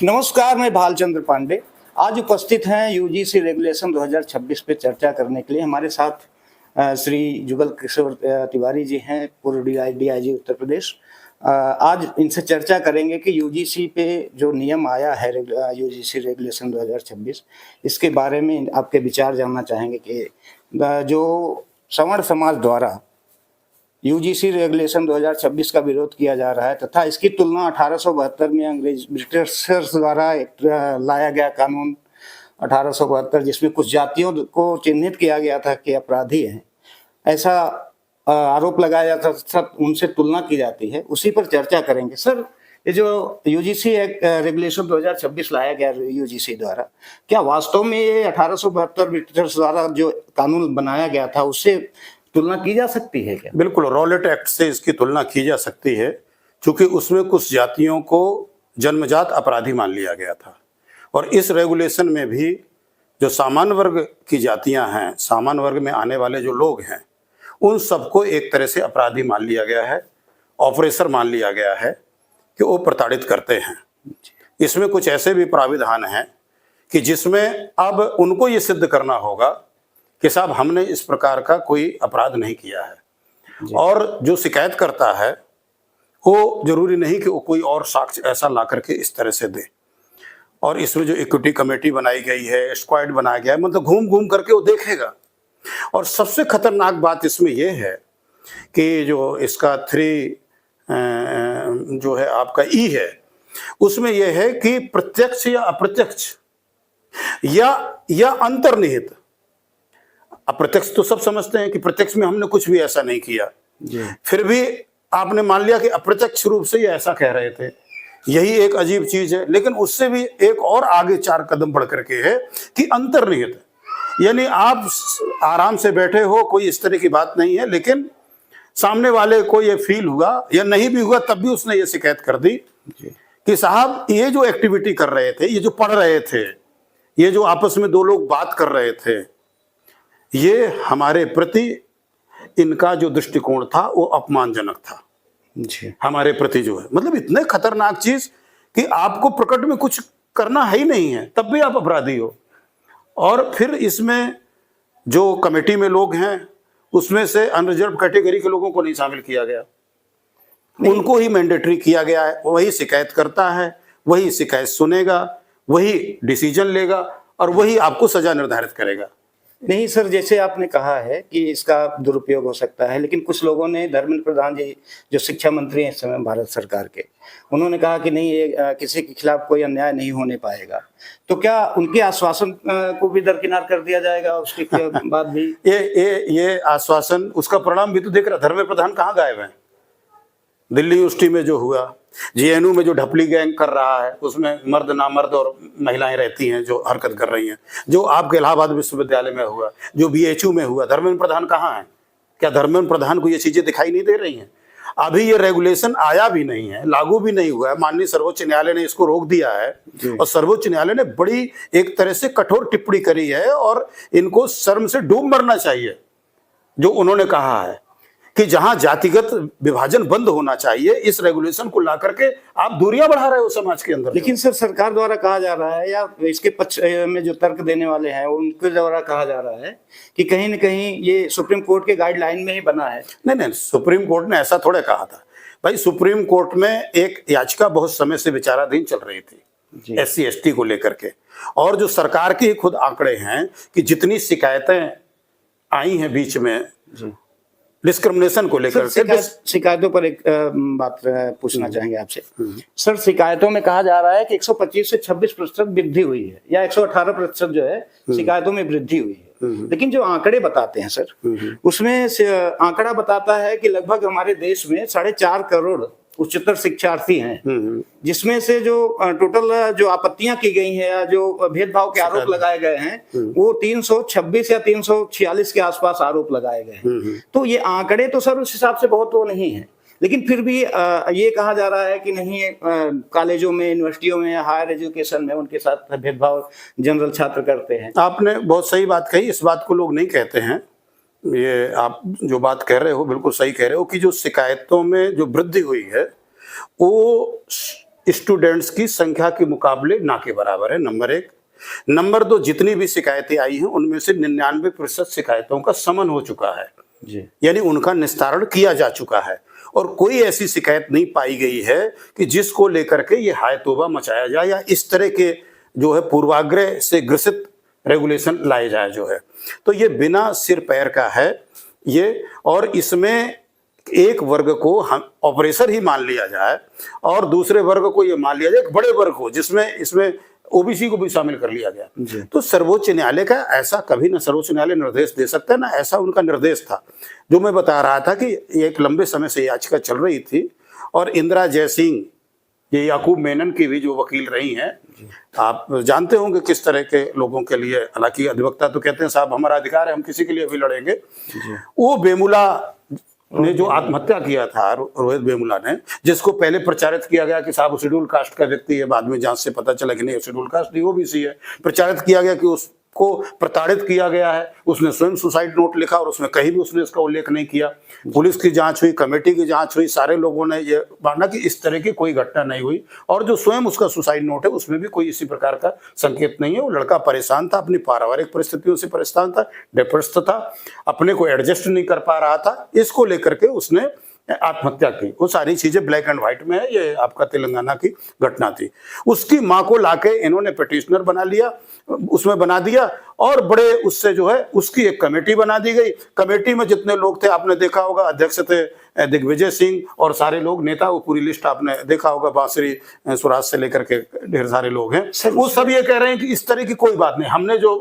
नमस्कार, मैं भालचंद्र पांडे। आज उपस्थित हैं यूजीसी रेगुलेशन 2026 पे चर्चा करने के लिए। हमारे साथ श्री जुगल किशोर तिवारी जी हैं, पूर्व डीआईजी उत्तर प्रदेश। आज इनसे चर्चा करेंगे कि यूजीसी पे जो नियम आया है यूजीसी रेगुलेशन 2026, इसके बारे में आपके विचार जानना चाहेंगे कि जो सवर्ण समाज द्वारा यूजीसी रेगुलेशन 2026 का विरोध किया जा रहा है तथा इसकी तुलना 1872 में अंग्रेज ब्रिटिशर्स द्वारा लाया गया कानून 1872, जिसमें कुछ जातियों को चिन्हित किया गया था कि अपराधी हैं, ऐसा आरोप लगाया जाता था, उनसे तुलना की जाती है, उसी पर चर्चा करेंगे। सर, ये जो यूजीसी रेगुलेशन 2026 लाया गया यूजीसी द्वारा, क्या वास्तव में ये 1872 ब्रिटिशर्स द्वारा जो कानून बनाया गया था उससे तुलना की जा सकती है क्या? बिल्कुल, रॉलेट एक्ट से इसकी तुलना की जा सकती है, क्योंकि उसमें कुछ जातियों को जन्मजात अपराधी मान लिया गया था। और इस रेगुलेशन में भी जो सामान्य वर्ग की जातियां हैं, सामान्य वर्ग में आने वाले जो लोग हैं, उन सबको एक तरह से अपराधी मान लिया गया है, ऑपरेसर मान लिया गया है कि वो प्रताड़ित करते हैं। इसमें कुछ ऐसे भी प्राविधान हैं कि जिसमें अब उनको ये सिद्ध करना होगा कि साहब हमने इस प्रकार का कोई अपराध नहीं किया है, और जो शिकायत करता है वो जरूरी नहीं कि वो कोई और साक्ष्य ऐसा ला करके इस तरह से दे। और इसमें जो इक्विटी कमेटी बनाई गई है, स्क्वाड बनाया गया है, मतलब घूम घूम करके वो देखेगा। और सबसे खतरनाक बात इसमें यह है कि जो इसका 3 जो है आपका ई है, उसमें यह है कि प्रत्यक्ष या अप्रत्यक्ष या अंतर्निहित। अप्रत्यक्ष तो सब समझते हैं कि प्रत्यक्ष में हमने कुछ भी ऐसा नहीं किया, फिर भी आपने मान लिया कि अप्रत्यक्ष रूप से ये ऐसा कह रहे थे। यही एक अजीब चीज है। लेकिन उससे भी एक और आगे 4 कदम बढ़ करके है कि अंतर्निहित, यानी आप आराम से बैठे हो, कोई इस तरह की बात नहीं है, लेकिन सामने वाले को ये फील हुआ या नहीं भी हुआ, तब भी उसने ये शिकायत कर दी कि साहब ये जो एक्टिविटी कर रहे थे, ये जो पढ़ रहे थे, ये जो आपस में 2 लोग बात कर रहे थे, ये हमारे प्रति इनका जो दृष्टिकोण था वो अपमानजनक था जी, हमारे प्रति जो है। मतलब इतने खतरनाक चीज कि आपको प्रकट में कुछ करना है ही नहीं है, तब भी आप अपराधी हो। और फिर इसमें जो कमेटी में लोग हैं, उसमें से अनरिजर्व कैटेगरी के लोगों को नहीं शामिल किया गया, उनको ही मैंडेटरी किया गया है। वही शिकायत करता है, वही शिकायत सुनेगा, वही डिसीजन लेगा और वही आपको सजा निर्धारित करेगा। नहीं सर, जैसे आपने कहा है कि इसका दुरुपयोग हो सकता है, लेकिन कुछ लोगों ने, धर्मेंद्र प्रधान जी जो शिक्षा मंत्री हैं इस समय भारत सरकार के, उन्होंने कहा कि नहीं, ये किसी के खिलाफ कोई अन्याय नहीं होने पाएगा। तो क्या उनके आश्वासन को भी दरकिनार कर दिया जाएगा उसके बाद भी? ये आश्वासन, उसका परिणाम भी तो देख रहा। धर्मेंद्र प्रधान कहाँ गायब है? दिल्ली यूनिवर्सिटी में जो हुआ, जेएनयू में जो ढपली गैंग कर रहा है, उसमें मर्द नामर्द और महिलाएं रहती हैं जो हरकत कर रही हैं, जो आपके इलाहाबाद विश्वविद्यालय में हुआ, जो बीएचयू में हुआ, धर्मेंद्र प्रधान कहाँ है? क्या धर्मेंद्र प्रधान को ये चीजें दिखाई नहीं दे रही हैं? अभी ये रेगुलेशन आया भी नहीं है, लागू भी नहीं हुआ है, माननीय सर्वोच्च न्यायालय ने इसको रोक दिया है। और सर्वोच्च न्यायालय ने बड़ी एक तरह से कठोर टिप्पणी करी है, और इनको शर्म से डूब मरना चाहिए जो उन्होंने कहा है कि जहां जातिगत विभाजन बंद होना चाहिए, इस रेगुलेशन को ला करके आप दूरियां बढ़ा रहे हो समाज के अंदर। लेकिन सर, सरकार द्वारा कहा जा रहा है, या इसके पक्ष में जो तर्क देने वाले हैं उनके द्वारा कहा जा रहा है कि कहीं न कहीं ये सुप्रीम कोर्ट के गाइडलाइन में ही बना है। नहीं, सुप्रीम कोर्ट ने ऐसा थोड़े कहा था भाई। सुप्रीम कोर्ट में एक याचिका बहुत समय से विचाराधीन चल रही थी SC ST को लेकर के, और जो सरकार के खुद आंकड़े हैं कि जितनी शिकायतें आई हैं बीच में डिस्क्रिमिनेशन को लेकर के। शिकायतों पर एक बात पूछना चाहेंगे आपसे। सर, शिकायतों में कहा जा रहा है कि 125 से 26% वृद्धि हुई है, या 118% जो है शिकायतों में वृद्धि हुई है। लेकिन जो आंकड़े बताते हैं सर, उसमें आंकड़ा बताता है कि लगभग हमारे देश में 4.5 करोड़ उच्चतर शिक्षार्थी हैं, जिसमें से जो टोटल जो आपत्तियां की गई हैं या जो भेदभाव के आरोप लगाए गए हैं, वो 326 या 346 के आसपास आरोप लगाए गए हैं। तो ये आंकड़े तो सर उस हिसाब से बहुत वो नहीं है, लेकिन फिर भी ये कहा जा रहा है कि नहीं, कॉलेजों में, यूनिवर्सिटियों में, हायर एजुकेशन में उनके साथ भेदभाव जनरल छात्र करते हैं। आपने बहुत सही बात कही, इस बात को लोग नहीं कहते हैं। ये आप जो बात कह रहे हो बिल्कुल सही कह रहे हो कि जो शिकायतों में जो वृद्धि हुई है वो स्टूडेंट्स की संख्या के मुकाबले ना के बराबर है, नंबर एक। नंबर दो, जितनी भी शिकायतें आई हैं उनमें से 99% शिकायतों का समन हो चुका है जी। यानी उनका निस्तारण किया जा चुका है और कोई ऐसी शिकायत नहीं पाई गई है कि जिसको लेकर के ये हाय तौबा मचाया जाए या इस तरह के जो है पूर्वाग्रह से ग्रसित रेगुलेशन लाए जाए जो है। तो ये बिना सिर पैर का है ये, और इसमें एक वर्ग को हम ऑपरेटर ही मान लिया जाए और दूसरे वर्ग को ये मान लिया जाए, एक बड़े वर्ग को जिसमें इसमें ओबीसी को भी शामिल कर लिया गया। तो सर्वोच्च न्यायालय का ऐसा कभी ना सर्वोच्च न्यायालय निर्देश दे सकता है ना ऐसा उनका निर्देश था। जो मैं बता रहा था कि एक लंबे समय से याचिका चल रही थी और इंदिरा जयसिंह, ये याकूब मेनन की भी जो वकील रही हैं, आप जानते होंगे किस तरह के लोगों के लिए, हालांकि अधिवक्ता तो कहते हैं साहब हमारा अधिकार है, हम किसी के लिए भी लड़ेंगे। वो बेमुला ने जो आत्महत्या किया था, रोहित बेमुला ने, जिसको पहले प्रचारित किया गया कि साहब शेड्यूल कास्ट का व्यक्ति है, बाद में जांच से पता चला कि नहीं शेड्यूल कास्ट नहीं ओबीसी है। प्रचारित किया गया कि उसको प्रताड़ित किया गया है, उसने स्वयं सुसाइड नोट लिखा और उसमें कहीं भी उसने इसका उल्लेख नहीं किया। पुलिस की जांच हुई, कमेटी की जांच हुई, सारे लोगों ने ये माना कि इस तरह की कोई घटना नहीं हुई और जो स्वयं उसका सुसाइड नोट है उसमें भी कोई इसी प्रकार का संकेत नहीं है। वो लड़का परेशान था, अपनी पारिवारिक परिस्थितियों से परेशान था, डिप्रेस्ड था, अपने को एडजस्ट नहीं कर पा रहा था, इसको लेकर के उसने आत्महत्या की। वो सारी चीजें ब्लैक एंड व्हाइट में है, ये आपका तेलंगाना की घटना थी। उसकी मां को लाके इन्होंने पिटिशनर बना लिया, उसमें बना दिया और बड़े उससे जो है उसकी एक कमेटी बना दी गई। कमेटी में जितने लोग थे आपने देखा होगा, अध्यक्ष थे दिग्विजय सिंह और सारे लोग नेता, वो पूरी लिस्ट आपने देखा होगा, बांसुरी सुराज से लेकर के ढेर सारे लोग हैं। वो सब ये कह रहे हैं कि इस तरह की कोई बात नहीं, हमने जो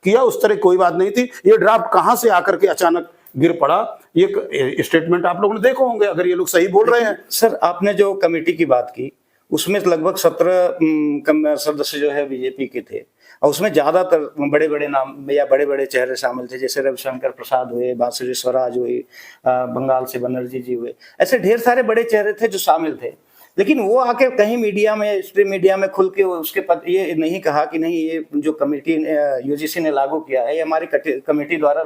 किया उस तरह कोई बात नहीं थी। ये ड्राफ्ट कहां से आकर के अचानक गिर पड़ा, ये स्टेटमेंट आप लोगों ने देखो होंगे अगर ये लोग सही बोल रहे हैं। सर आपने जो कमेटी की बात की उसमें लगभग 17 सदस्य जो है बीजेपी के थे और उसमें ज्यादातर बड़े बड़े नाम या बड़े बड़े चेहरे शामिल थे, जैसे रविशंकर प्रसाद हुए, बांसुरी स्वराज हुई, बंगाल से बनर्जी जी हुए, ऐसे ढेर सारे बड़े चेहरे थे जो शामिल थे। लेकिन वो आके कहीं मीडिया में, स्ट्रीम मीडिया में खुल के उसके ये नहीं कहा कि नहीं ये जो कमेटी यूजीसी ने लागू किया है ये हमारी कमेटी द्वारा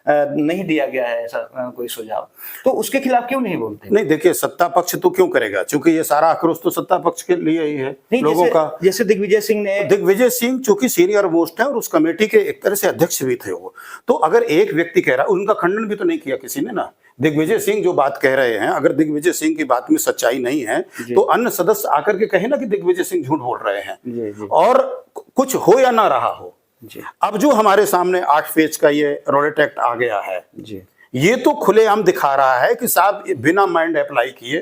नहीं दिया गया है ऐसा कोई सुझाव, तो उसके खिलाफ क्यों नहीं बोलते? नहीं देखिए, सत्ता पक्ष तो क्यों करेगा, क्योंकि ये सारा आक्रोश तो सत्ता पक्ष के लिए ही है लोगों का। जैसे दिग्विजय सिंह चूंकि सीनियर मोस्ट है और उस कमेटी के एक तरह से अध्यक्ष भी थे वो, तो अगर एक व्यक्ति कह रहा, उनका खंडन भी तो नहीं किया किसी ने ना। दिग्विजय सिंह जो बात कह रहे हैं, अगर दिग्विजय सिंह की बात में सच्चाई नहीं है तो अन्य सदस्य आकर के कहे ना कि दिग्विजय सिंह झूठ बोल रहे हैं, और कुछ हो या ना रहा हो। अब जो हमारे सामने 8 पेज का ये रोलेट एक्ट आ गया है, ये तो खुलेआम दिखा रहा है कि साहब बिना माइंड अप्लाई किए,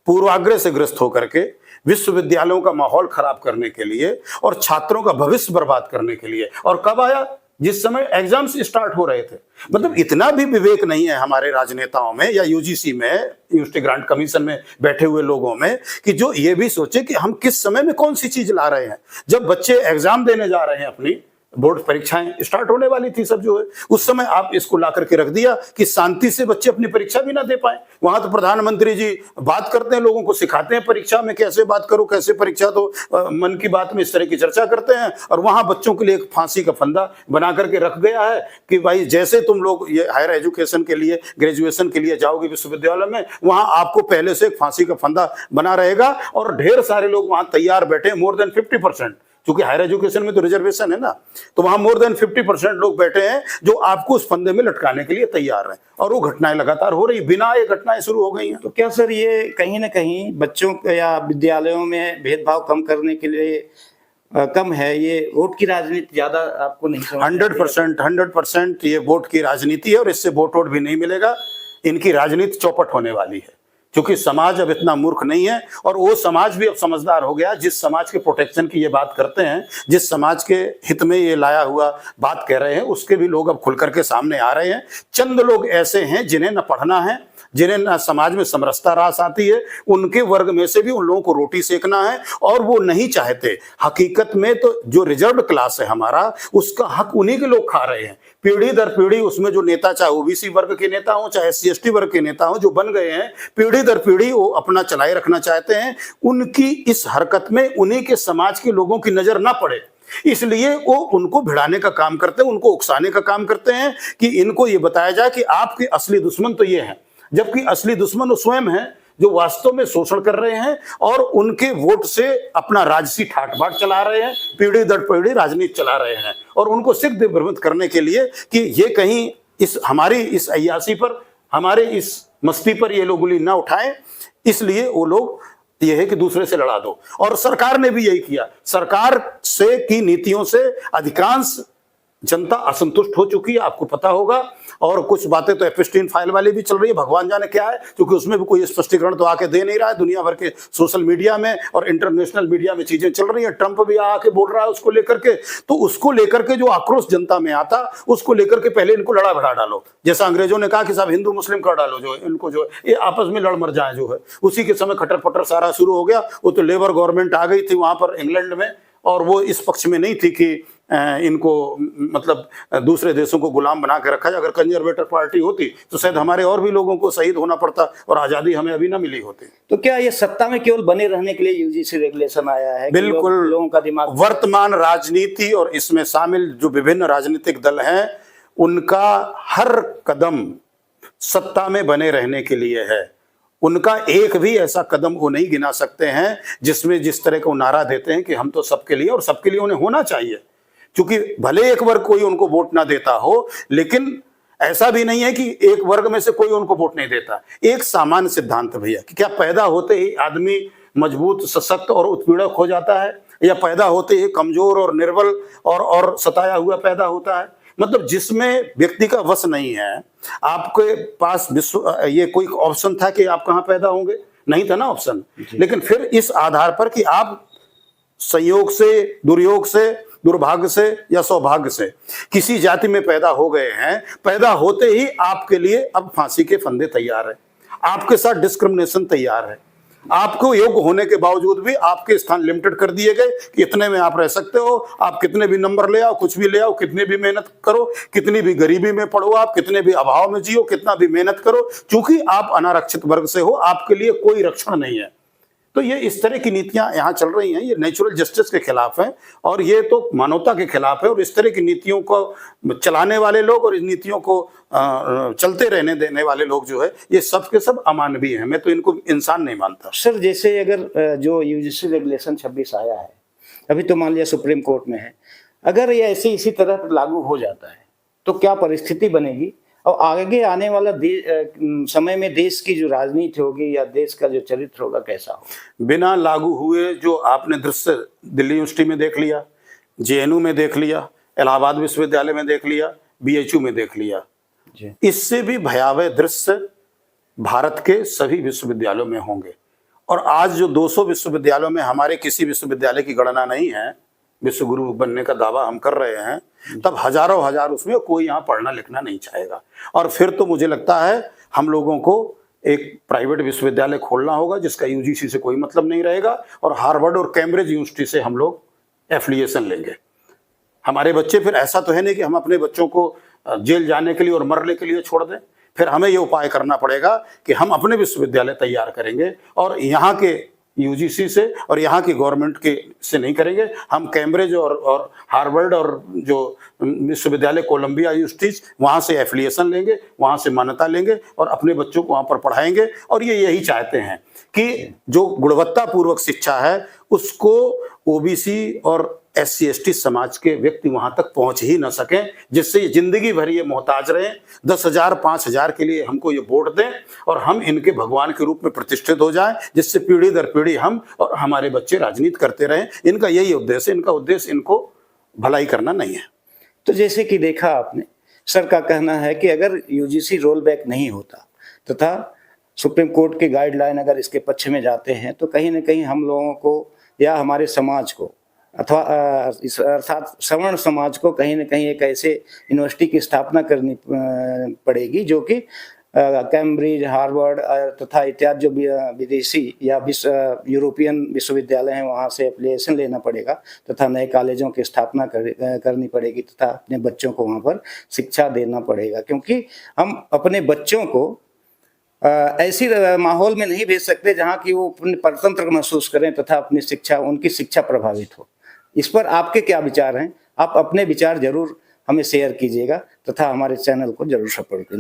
पूर्वाग्रह से ग्रस्त होकर के विश्वविद्यालयों का माहौल खराब करने के लिए और छात्रों का भविष्य बर्बाद करने के लिए। और कब आया? जिस समय एग्जाम्स स्टार्ट हो रहे थे। मतलब इतना भी विवेक नहीं है हमारे राजनेताओं में या यूजीसी में, यूनिवर्सिटी ग्रांट कमीशन में बैठे हुए लोगों में, कि जो ये भी सोचे कि हम किस समय में कौन सी चीज ला रहे हैं। जब बच्चे एग्जाम देने जा रहे हैं, अपनी बोर्ड परीक्षाएं स्टार्ट होने वाली थी सब जो है, उस समय आप इसको ला करके रख दिया कि शांति से बच्चे अपनी परीक्षा भी ना दे पाए। वहां तो प्रधानमंत्री जी बात करते हैं, लोगों को सिखाते हैं परीक्षा में कैसे बात करो, कैसे परीक्षा, तो मन की बात में इस तरह की चर्चा करते हैं, और वहां बच्चों के लिए एक फांसी का फंदा बना करके रख गया है कि भाई जैसे तुम लोग ये हायर एजुकेशन के लिए, ग्रेजुएशन के लिए जाओगे विश्वविद्यालय में, वहां आपको पहले से एक फांसी का फंदा बना रहेगा। और ढेर सारे लोग वहां तैयार बैठे, मोर देन 50%, क्योंकि हायर एजुकेशन में तो रिजर्वेशन है ना, तो वहां मोर देन 50% लोग बैठे हैं जो आपको उस फंदे में लटकाने के लिए तैयार हैं। और वो घटनाएं लगातार हो रही, बिना ये घटनाएं शुरू हो गई हैं। तो क्या सर ये कहीं ना कहीं बच्चों या विद्यालयों में भेदभाव कम करने के लिए कम है, ये वोट की राजनीति ज्यादा आपको नहीं समझ? 100% ये वोट की राजनीति है और इससे वोट भी नहीं मिलेगा। इनकी राजनीति चौपट होने वाली है, क्योंकि समाज अब इतना मूर्ख नहीं है और वो समाज भी अब समझदार हो गया। जिस समाज के प्रोटेक्शन की ये बात करते हैं, जिस समाज के हित में ये लाया हुआ बात कह रहे हैं, उसके भी लोग अब खुल करके सामने आ रहे हैं। चंद लोग ऐसे हैं जिन्हें न पढ़ना है, जिन्हें न समाज में समरसता रास आती है, उनके वर्ग में से भी उन लोगों को रोटी सेकना है और वो नहीं चाहते। हकीकत में तो जो रिजर्व्ड क्लास है हमारा, उसका हक उन्हीं के लोग खा रहे हैं। पीढ़ी दर पीढ़ी उसमें जो नेता, चाहे ओबीसी वर्ग के नेता हो, चाहे SC/ST वर्ग के नेता हो, जो बन गए हैं, पीढ़ी दर पीढ़ी वो अपना चलाए रखना चाहते हैं। उनकी इस हरकत में उन्हीं के समाज के लोगों की नजर ना पड़े, इसलिए वो उनको भिड़ाने का काम करते हैं, उनको उकसाने का काम करते हैं कि इनको ये बताया जाए कि आपके असली दुश्मन तो ये हैं, जबकि असली दुश्मन वो स्वयं है जो वास्तव में शोषण कर रहे हैं और उनके वोट से अपना राजसी ठाट बाट चला रहे हैं, पीढ़ी दर पीढ़ी राजनीति चला रहे हैं। और उनको सिर्फ दिग्भ्रमित करने के लिए कि ये कहीं हमारी इस अय्यासी पर, हमारे इस मस्ती पर ये लोग उंगली ना उठाएं, इसलिए वो लोग ये है कि दूसरे से लड़ा दो। और सरकार ने भी यही किया। सरकार से की नीतियों से अधिकांश जनता असंतुष्ट हो चुकी है, आपको पता होगा। और कुछ बातें तो एफस्टीन फाइल वाली भी चल रही है, भगवान जाने क्या है, क्योंकि उसमें भी कोई स्पष्टीकरण तो आके दे नहीं रहा है। दुनिया भर के सोशल मीडिया में और इंटरनेशनल मीडिया में चीजें चल रही है। ट्रंप भी आके बोल रहा है उसको लेकर के। तो उसको लेकर के जो आक्रोश जनता में आता, उसको लेकर के पहले इनको लड़ा भड़ा डालो। जैसा अंग्रेजों ने कहा कि साहब हिंदू मुस्लिम कर डालो, जो इनको जो ये आपस में लड़ मर जाए, जो है उसी के समय खटर पटर सारा शुरू हो गया। वो तो लेबर गवर्नमेंट आ गई थी वहां पर इंग्लैंड में, और वो इस पक्ष में नहीं थी कि इनको मतलब दूसरे देशों को गुलाम बना के रखा जाए। अगर कंजर्वेटर पार्टी होती तो शायद हमारे और भी लोगों को शहीद होना पड़ता और आजादी हमें अभी ना मिली होती। तो क्या ये सत्ता में केवल बने रहने के लिए यूजीसी रेगुलेशन आया है? बिल्कुल, लोगों का दिमाग वर्तमान राजनीति और इसमें शामिल जो विभिन्न राजनीतिक दल हैं, उनका हर कदम सत्ता में बने रहने के लिए है। उनका एक भी ऐसा कदम वो नहीं गिना सकते हैं जिसमें जिस तरह का नारा देते हैं कि हम तो सबके लिए, और सबके लिए उन्हें होना चाहिए। क्योंकि भले एक वर्ग कोई उनको वोट ना देता हो, लेकिन ऐसा भी नहीं है कि एक वर्ग में से कोई उनको वोट नहीं देता। एक सामान्य सिद्धांत भैया कि क्या पैदा होते ही आदमी मजबूत, सशक्त और उत्पीड़क हो जाता है, या पैदा होते ही कमजोर और निर्बल और सताया हुआ पैदा होता है? मतलब जिसमें व्यक्ति का वश नहीं है। आपके पास ये कोई ऑप्शन था कि आप कहां पैदा होंगे? नहीं था ना ऑप्शन। लेकिन फिर इस आधार पर कि आप संयोग से, दुर्योग से, दुर्भाग्य से या सौभाग्य से किसी जाति में पैदा हो गए हैं, पैदा होते ही आपके लिए अब फांसी के फंदे तैयार है, आपके साथ डिस्क्रिमिनेशन तैयार है। आपको योग्य होने के बावजूद भी आपके स्थान लिमिटेड कर दिए गए कि इतने में आप रह सकते हो। आप कितने भी नंबर ले आओ, कुछ भी ले आओ, कितनी भी मेहनत करो, कितनी भी गरीबी में पढ़ो, आप कितने भी अभाव में जियो, कितना भी मेहनत करो, चूंकि आप अनारक्षित वर्ग से हो, आपके लिए कोई रक्षण नहीं है। तो ये इस तरह की नीतियां यहाँ चल रही हैं। ये नेचुरल जस्टिस के खिलाफ है और ये तो मानवता के खिलाफ है। और इस तरह की नीतियों को चलाने वाले लोग और इन नीतियों को चलते रहने देने वाले लोग जो है, ये सब के सब अमानवीय हैं। मैं तो इनको इंसान नहीं मानता। सर, जैसे अगर जो यूजीसी रेगुलेशन 26 आया है, अभी तो मान लिया सुप्रीम कोर्ट में है, अगर ये ऐसे इसी तरह लागू हो जाता है तो क्या परिस्थिति बनेगी? और आगे आने वाला समय में देश की जो राजनीति होगी या देश का जो चरित्र होगा कैसा होगा? बिना लागू हुए जो आपने दृश्य दिल्ली यूनिवर्सिटी में देख लिया, जेएनयू में देख लिया, इलाहाबाद विश्वविद्यालय में देख लिया, बीएचयू में देख लिया, इससे भी भयावह दृश्य भारत के सभी विश्वविद्यालयों में होंगे। और आज जो 200 विश्वविद्यालयों में हमारे किसी विश्वविद्यालय की गणना नहीं है, विश्वगुरु बनने का दावा हम कर रहे हैं, तब हजारों हजार उसमें कोई यहाँ पढ़ना लिखना नहीं चाहेगा। और फिर तो मुझे लगता है हम लोगों को एक प्राइवेट विश्वविद्यालय खोलना होगा जिसका यूजीसी से कोई मतलब नहीं रहेगा, और हार्वर्ड और कैम्ब्रिज यूनिवर्सिटी से हम लोग एफिलिएशन लेंगे। हमारे बच्चे, फिर ऐसा तो है नहीं कि हम अपने बच्चों को जेल जाने के लिए और मरने के लिए छोड़ दें। फिर हमें ये उपाय करना पड़ेगा कि हम अपने विश्वविद्यालय तैयार करेंगे और यहाँ के यूजीसी से और यहाँ की गवर्नमेंट के से नहीं करेंगे। हम कैम्ब्रिज और हार्वर्ड और जो विश्वविद्यालय कोलंबिया यूनिवर्सिटीज, वहाँ से एफिलिएशन लेंगे, वहाँ से मान्यता लेंगे और अपने बच्चों को वहाँ पर पढ़ाएंगे। और ये यही चाहते हैं कि जो गुणवत्तापूर्वक शिक्षा है उसको ओबीसी और SC ST समाज के व्यक्ति वहां तक पहुंच ही न सकें, जिससे जिंदगी भर ये मोहताज रहे। 10,000 5,000 के लिए हमको ये वोट दें और हम इनके भगवान के रूप में प्रतिष्ठित हो जाएं, जिससे पीढ़ी दर पीढ़ी हम और हमारे बच्चे राजनीति करते रहें। इनका यही उद्देश्य है। इनका उद्देश्य इनको भलाई करना नहीं है। तो जैसे कि देखा आपने, सर का कहना है कि अगर यूजीसी रोल बैक नहीं होता तथा सुप्रीम कोर्ट के गाइडलाइन अगर इसके पक्ष में जाते हैं तो कहीं ना कहीं हम लोगों को या हमारे समाज को अथवा अर्थात सवर्ण समाज को कहीं ना कहीं एक ऐसे यूनिवर्सिटी की स्थापना करनी पड़ेगी जो कि कैम्ब्रिज, हार्वर्ड तथा इत्यादि जो विदेशी या यूरोपियन विश्वविद्यालय हैं वहाँ से एप्लीकेशन लेना पड़ेगा तथा नए कॉलेजों की स्थापना करनी पड़ेगी तथा अपने बच्चों को वहाँ पर शिक्षा देना पड़ेगा। क्योंकि हम अपने बच्चों को ऐसी माहौल में नहीं भेज सकते जहाँ की वो अपने परतंत्र महसूस करें तथा अपनी शिक्षा, उनकी शिक्षा प्रभावित हो। इस पर आपके क्या विचार हैं? आप अपने विचार जरूर हमें शेयर कीजिएगा तथा हमारे चैनल को जरूर सपोर्ट करें।